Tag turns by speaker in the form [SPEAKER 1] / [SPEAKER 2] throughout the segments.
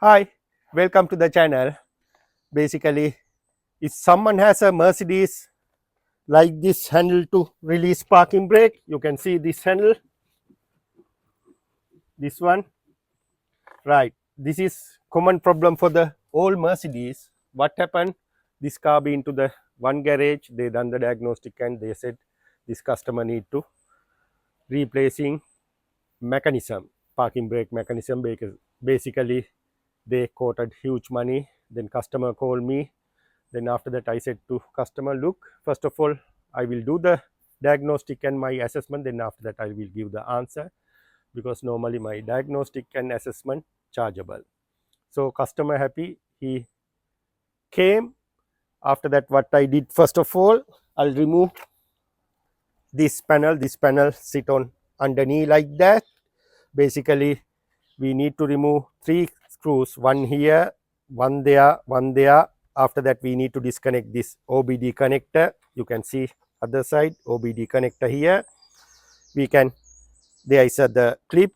[SPEAKER 1] Hi, welcome to the channel. Basically, if someone has a Mercedes like this handle to release parking brake, you can see this handle, this one, right. This is common problem for the old Mercedes. What happened? This car be into the one garage, they done the diagnostic and they said this customer need to replacing mechanism, parking brake mechanism, because basically they quoted huge money. Then customer called me. Then after that I said to customer, look, first of all I will do the diagnostic and my assessment, then after that I will give the answer, because normally my diagnostic and assessment chargeable. So customer happy, he came. After that what I did, first of all I'll remove this panel sit on underneath like that. Basically we need to remove 3 screws, one here, one there, one there. After that we need to disconnect this OBD connector. You can see other side OBD connector here. We can, there is the clip,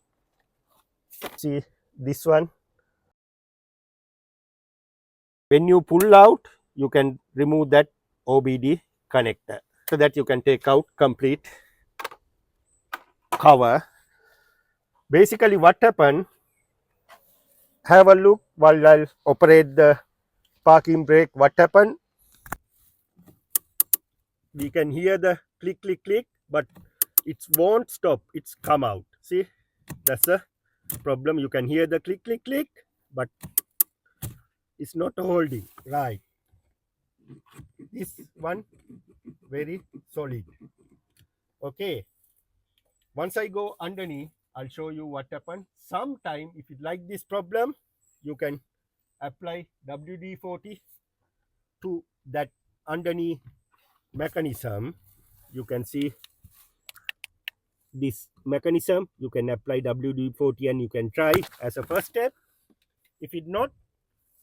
[SPEAKER 1] see this one. When you pull out, you can remove that OBD connector, so that you can take out complete cover. Basically what happened, have a look while I'll operate the parking brake. What happened, we can hear the click click click, but it won't stop, it's come out. See, that's the problem. You can hear the click click click, but it's not holding right. This one very solid. Okay, once I go underneath, I'll show you what happened. Sometime if you like this problem, you can apply WD-40 to that underneath mechanism. You can see this mechanism, you can apply WD-40 and you can try as a first step. If it not,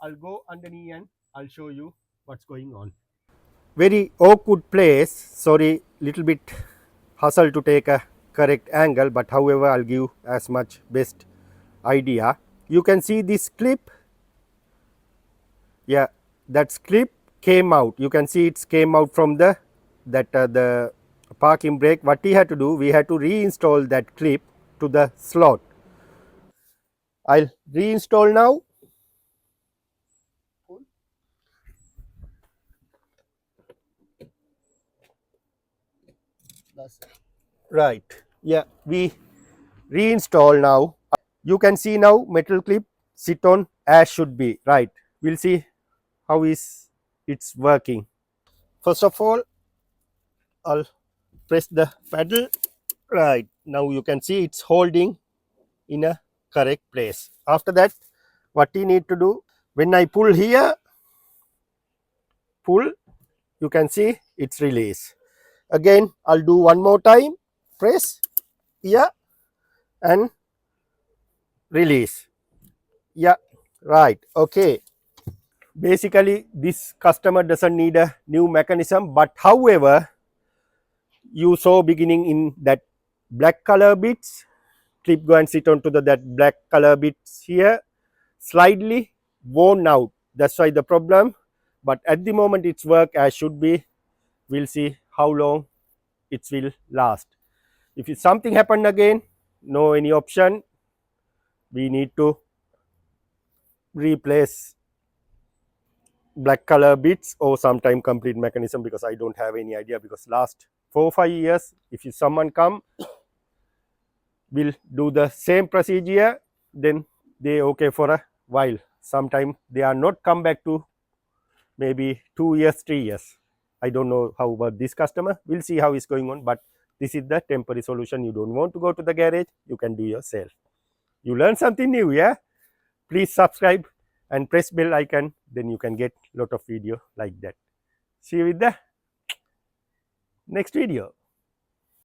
[SPEAKER 1] I'll go underneath and I'll show you what's going on. Very awkward place, sorry, little bit hustle to take a correct angle, but however I'll give as much best idea. You can see this clip, yeah, that clip came out. You can see it's came out from the the parking brake. What we had to do, we had to reinstall that clip to the slot. I'll reinstall now. Right, yeah, we reinstall now. You can see now metal clip sit on as should be, right. We'll see how is it's working. First of all, I'll press the pedal. Right, now you can see it's holding in a correct place. After that, what you need to do, when I pull here, pull, you can see it's release. Again I'll do one more time, press here and release. Yeah, right. Okay, basically this customer doesn't need a new mechanism, but however you saw beginning in that black color bits, clip go and sit onto that black color bits here, slightly worn out, that's why the problem. But at the moment it's work as should be. We'll see how long it will last. If it's something happened again, no any option, we need to replace black color bits or sometime complete mechanism, because I don't have any idea, because last 4-5 years if someone come will do the same procedure, then they okay for a while. Sometime they are not come back to maybe 2 years, 3 years. I don't know how about this customer. We'll see how it's going on, but this is the temporary solution. You don't want to go to the garage, you can do yourself. You learn something new, yeah? Please subscribe and press bell icon, then you can get lot of video like that. See you with the next video.